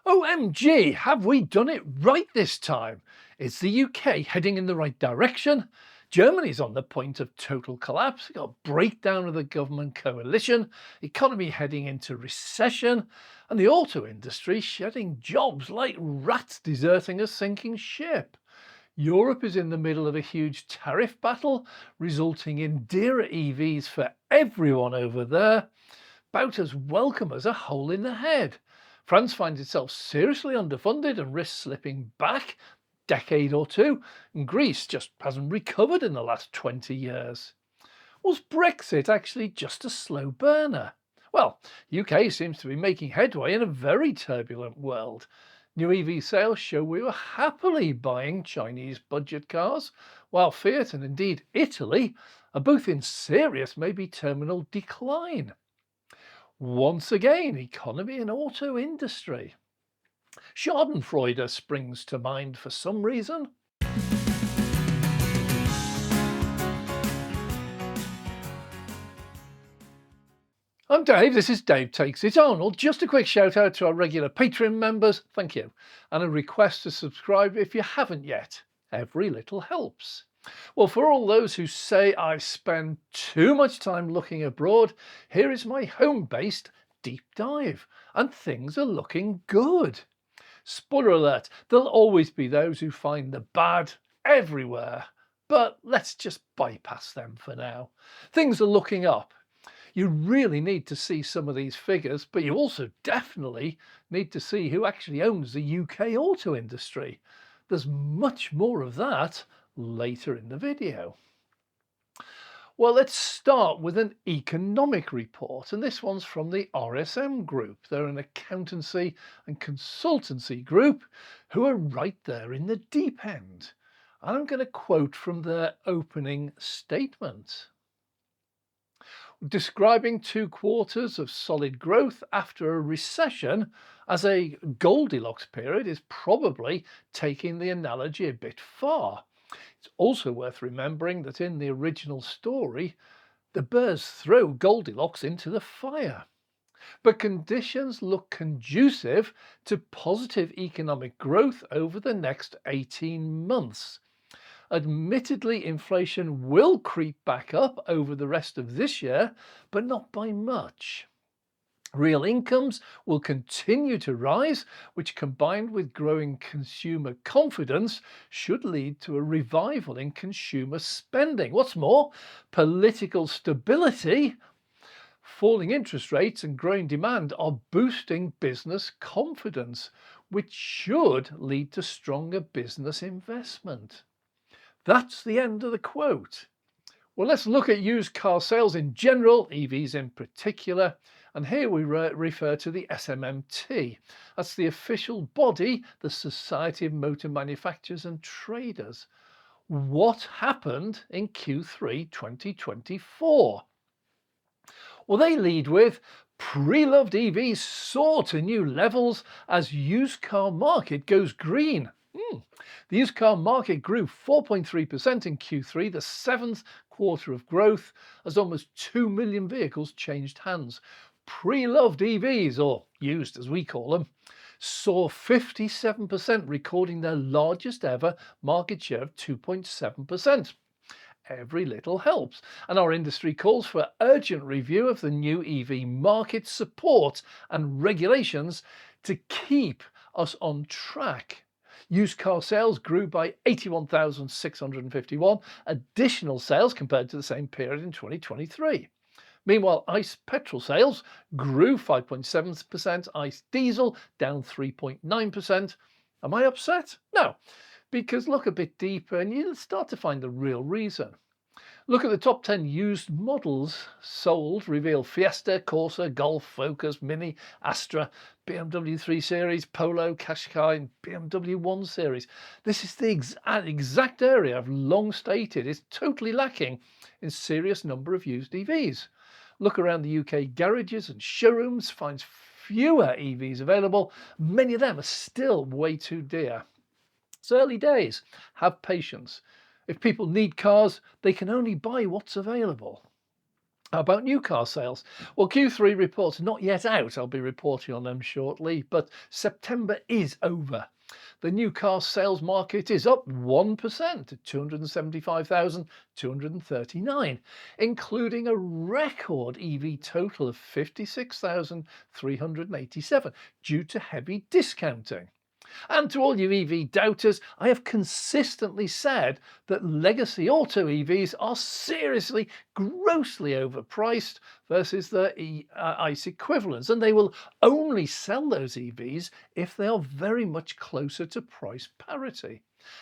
OMG, have we done it right this time? Is the UK heading in the right direction? Germany's on the point of total collapse. We've got a breakdown of the government coalition, economy heading into recession, and the auto industry shedding jobs like rats deserting a sinking ship. Europe is in the middle of a huge tariff battle, resulting in dearer EVs for everyone over there, about as welcome as a hole in the head. France finds itself seriously underfunded and risks slipping back a decade or two, and Greece just hasn't recovered in the last 20 years. Was Brexit actually just a slow burner? Well, UK seems to be making headway in a very turbulent world. New EV sales show we were happily buying Chinese budget cars, while Fiat and indeed Italy are both in serious, maybe terminal decline. Once again, economy and auto industry. Schadenfreude springs to mind for some reason. I'm Dave, this is Dave Takes It On. Well, just a quick shout out to our regular Patreon members, thank you, and a request to subscribe if you haven't yet. Every little helps. Well, for all those who say I spend too much time looking abroad, here is my home-based deep dive, and things are looking good. Spoiler alert, there'll always be those who find the bad everywhere, but let's just bypass them for now. Things are looking up. You really need to see some of these figures, but you also definitely need to see who actually owns the UK auto industry. There's much more of that later in the video. Well, let's start with an economic report, and this one's from the RSM Group. They're an accountancy and consultancy group who are right there in the deep end. And I'm going to quote from their opening statement. Describing 2 quarters of solid growth after a recession as a Goldilocks period is probably taking the analogy a bit far. It's also worth remembering that in the original story, the bears throw Goldilocks into the fire. But conditions look conducive to positive economic growth over the next 18 months. Admittedly, inflation will creep back up over the rest of this year, but not by much. Real incomes will continue to rise, which combined with growing consumer confidence should lead to a revival in consumer spending. What's more, political stability, falling interest rates and growing demand are boosting business confidence, which should lead to stronger business investment. That's the end of the quote. Well, let's look at used car sales in general, EVs in particular, and here we refer to the SMMT. That's the official body, the Society of Motor Manufacturers and Traders. What happened in Q3 2024? Well, they lead with pre-loved EVs soar to new levels as used car market goes green. The used car market grew 4.3% in Q3, the 7th quarter of growth, as almost 2 million vehicles changed hands. Pre-loved EVs, or used as we call them, saw 57%, recording their largest ever market share of 2.7%. Every little helps, and our industry calls for urgent review of the new EV market support and regulations to keep us on track. Used car sales grew by 81,651 additional sales compared to the same period in 2023. Meanwhile, ICE petrol sales grew 5.7%, ICE diesel down 3.9%. Am I upset? No, because look a bit deeper and you'll start to find the real reason. Look at the top 10 used models sold, reveal Fiesta, Corsa, Golf, Focus, Mini, Astra, BMW 3 Series, Polo, Qashqai and BMW 1 Series. This is the exact area I've long stated is totally lacking in serious number of used EVs. Look around the UK garages and showrooms, finds fewer EVs available. Many of them are still way too dear. It's early days. Have patience. If people need cars, they can only buy what's available. How about new car sales? Well, Q3 reports not yet out. I'll be reporting on them shortly, but September is over. The new car sales market is up 1% to 275,239, including a record EV total of 56,387 due to heavy discounting. And to all you EV doubters, I have consistently said that legacy auto EVs are seriously, grossly overpriced versus their ICE equivalents, and they will only sell those EVs if they are very much closer to price parity.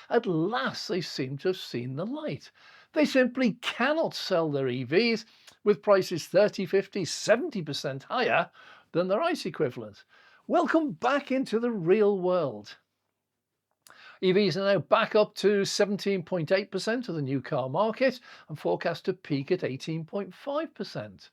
At last, they seem to have seen the light. They simply cannot sell their EVs with prices 30, 50, 70% higher than their ICE equivalents. Welcome back into the real world. EVs are now back up to 17.8% of the new car market and forecast to peak at 18.5%.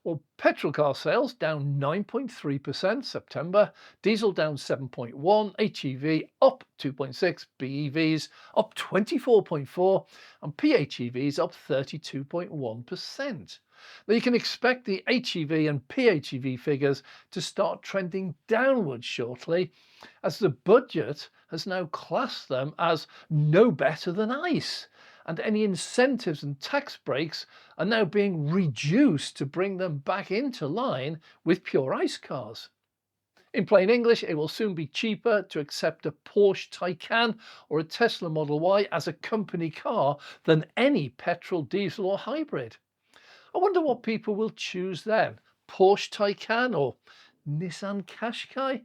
Well, petrol car sales down 9.3% September, diesel down 7.1, HEV up 2.6, BEVs up 24.4, and PHEVs up 32.1%. Now you can expect the HEV and PHEV figures to start trending downwards shortly, as the budget has now classed them as no better than ICE, and any incentives and tax breaks are now being reduced to bring them back into line with pure ICE cars. In plain English, it will soon be cheaper to accept a Porsche Taycan or a Tesla Model Y as a company car than any petrol, diesel or hybrid. I wonder what people will choose then, Porsche Taycan or Nissan Qashqai?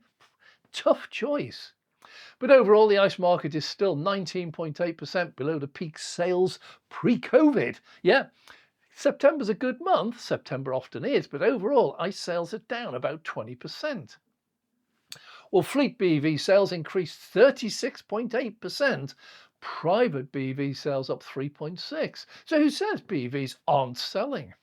Tough choice. But overall, the ICE market is still 19.8% below the peak sales pre-COVID. Yeah, September's a good month. September often is, but overall, ICE sales are down about 20%. Well, fleet BEV sales increased 36.8%. Private BEV sales up 3.6%. So who says BEVs aren't selling?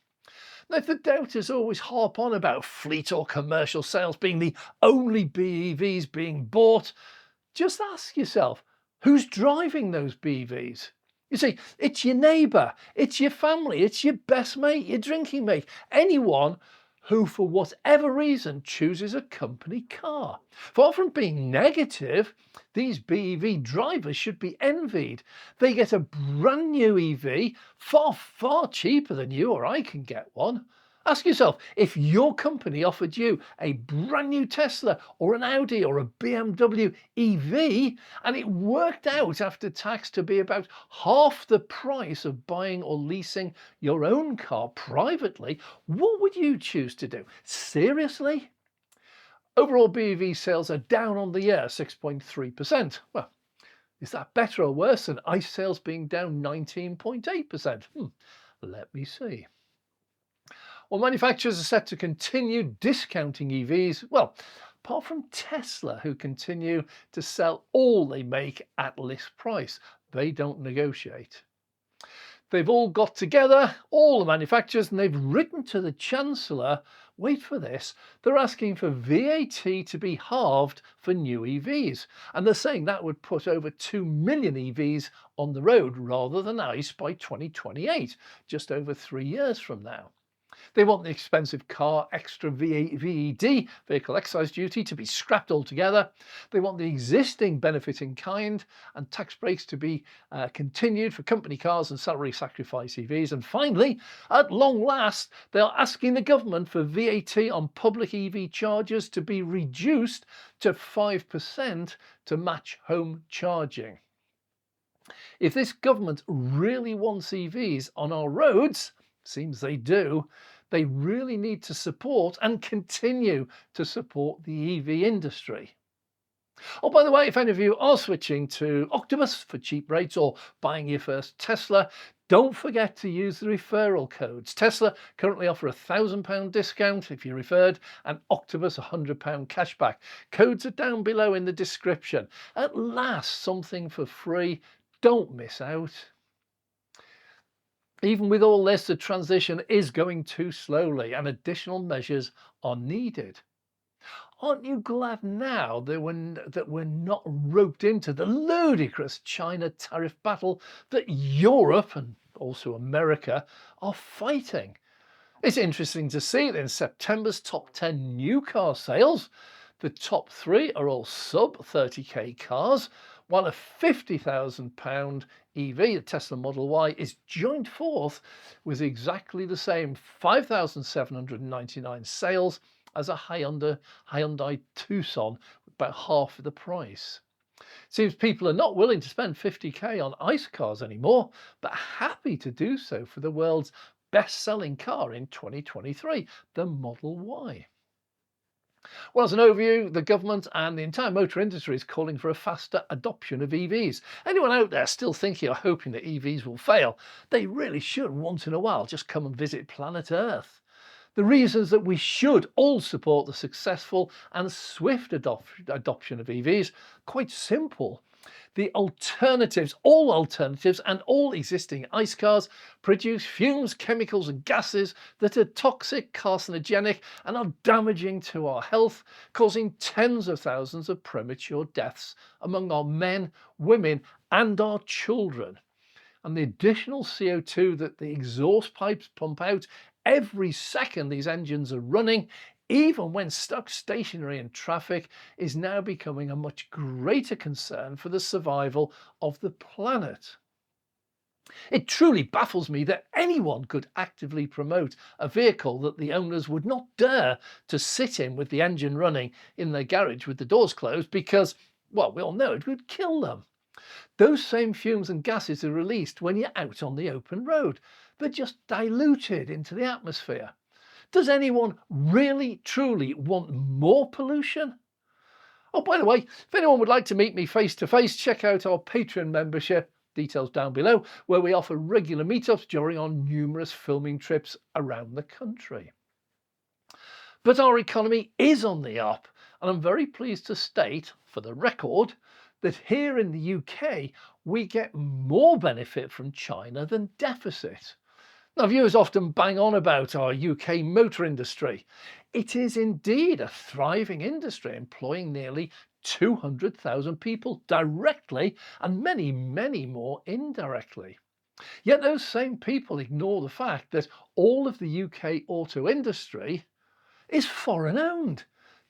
Now, if the doubters always harp on about fleet or commercial sales being the only BEVs being bought, just ask yourself, who's driving those BEVs? You see, it's your neighbour, it's your family, it's your best mate, your drinking mate, anyone who, for whatever reason, chooses a company car. Far from being negative, these BEV drivers should be envied. They get a brand new EV, far, far cheaper than you or I can get one. Ask yourself, if your company offered you a brand new Tesla or an Audi or a BMW EV, and it worked out after tax to be about half the price of buying or leasing your own car privately, what would you choose to do? Seriously? Overall BEV sales are down on the year, 6.3%. Well, is that better or worse than ICE sales being down 19.8%? Let me see. Well, manufacturers are set to continue discounting EVs, well, apart from Tesla, who continue to sell all they make at list price. They don't negotiate. They've all got together, all the manufacturers, and they've written to the Chancellor, wait for this, they're asking for VAT to be halved for new EVs. And they're saying that would put over 2 million EVs on the road rather than ICE by 2028, just over 3 years from now. They want the expensive car extra VED, vehicle excise duty, to be scrapped altogether. They want the existing benefit in kind and tax breaks to be continued for company cars and salary sacrifice EVs. And finally, at long last, they are asking the government for VAT on public EV chargers to be reduced to 5% to match home charging. If this government really wants EVs on our roads, seems they do, they really need to support and continue to support the EV industry. Oh, by the way, if any of you are switching to Octopus for cheap rates or buying your first Tesla, don't forget to use the referral codes. Tesla currently offer £1,000 discount if you're referred, and Octopus £100 cashback. Codes are down below in the description. At last, something for free. Don't miss out. Even with all this, the transition is going too slowly and additional measures are needed. Aren't you glad now that we're not roped into the ludicrous China tariff battle that Europe and also America are fighting? It's interesting to see that in September's top 10 new car sales, the top three are all sub 30k cars, while a £50,000 EV, the Tesla Model Y, is joined fourth with exactly the same 5,799 sales as a Hyundai Tucson, about half of the price. Seems people are not willing to spend 50k on ICE cars anymore, but happy to do so for the world's best-selling car in 2023, the Model Y. Well, as an overview, the government and the entire motor industry is calling for a faster adoption of EVs. Anyone out there still thinking or hoping that EVs will fail, they really should once in a while just come and visit planet Earth. The reasons that we should all support the successful and swift adoption of EVs, quite simple. The alternatives, all alternatives and all existing ICE cars produce fumes, chemicals and gases that are toxic, carcinogenic and are damaging to our health, causing tens of thousands of premature deaths among our men, women and our children. And the additional CO2 that the exhaust pipes pump out every second these engines are running, even when stuck stationary in traffic, is now becoming a much greater concern for the survival of the planet. It truly baffles me that anyone could actively promote a vehicle that the owners would not dare to sit in with the engine running in their garage with the doors closed because, well, we all know it would kill them. Those same fumes and gases are released when you're out on the open road. They're just diluted into the atmosphere. Does anyone really, truly want more pollution? Oh, by the way, if anyone would like to meet me face to face, check out our Patreon membership, details down below, where we offer regular meetups during our numerous filming trips around the country. But our economy is on the up, and I'm very pleased to state, for the record, that here in the UK, we get more benefit from China than deficit. Now, viewers often bang on about our UK motor industry. It is indeed a thriving industry, employing nearly 200,000 people directly and many, many more indirectly. Yet those same people ignore the fact that all of the UK auto industry is foreign owned.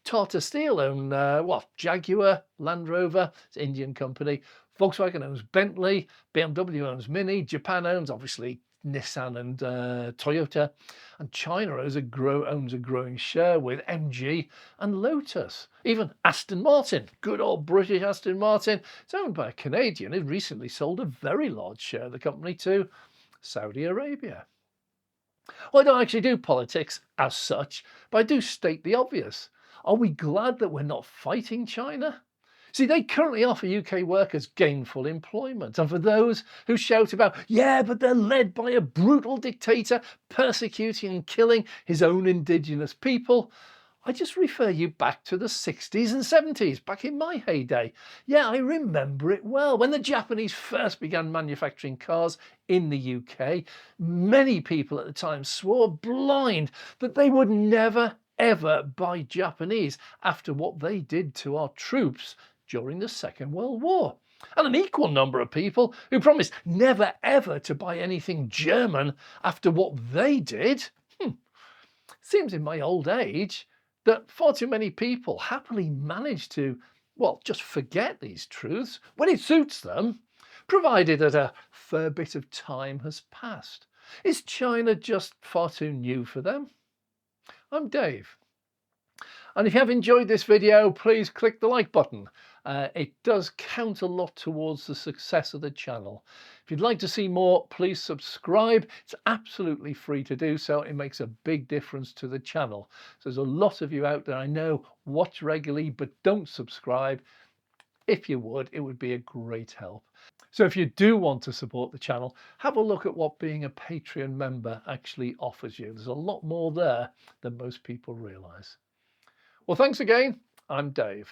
Tata Steel own, Jaguar, Land Rover, it's an Indian company. Volkswagen owns Bentley, BMW owns Mini, Japan owns, obviously, Nissan and Toyota, and China owns a growing share with MG and Lotus. Even Aston Martin, good old British Aston Martin, it's owned by a Canadian who recently sold a very large share of the company to Saudi Arabia. Well, I don't actually do politics as such, but I do state the obvious. Are we glad that we're not fighting China? See, they currently offer UK workers gainful employment. And for those who shout about, yeah, but they're led by a brutal dictator persecuting and killing his own indigenous people, I just refer you back to the 60s and 70s, back in my heyday. Yeah, I remember it well. When the Japanese first began manufacturing cars in the UK, many people at the time swore blind that they would never, ever buy Japanese after what they did to our troops during the Second World War. And an equal number of people who promised never, ever to buy anything German after what they did. Seems in my old age that far too many people happily manage to, well, just forget these truths when it suits them, provided that a fair bit of time has passed. Is China just far too new for them? I'm Dave. And if you have enjoyed this video, please click the like button. It does count a lot towards the success of the channel. If you'd like to see more, please subscribe. It's absolutely free to do so. It makes a big difference to the channel. So there's a lot of you out there I know watch regularly but don't subscribe. If you would, it would be a great help. So if you do want to support the channel, have a look at what being a Patreon member actually offers you. There's a lot more there than most people realise. Well, thanks again. I'm Dave.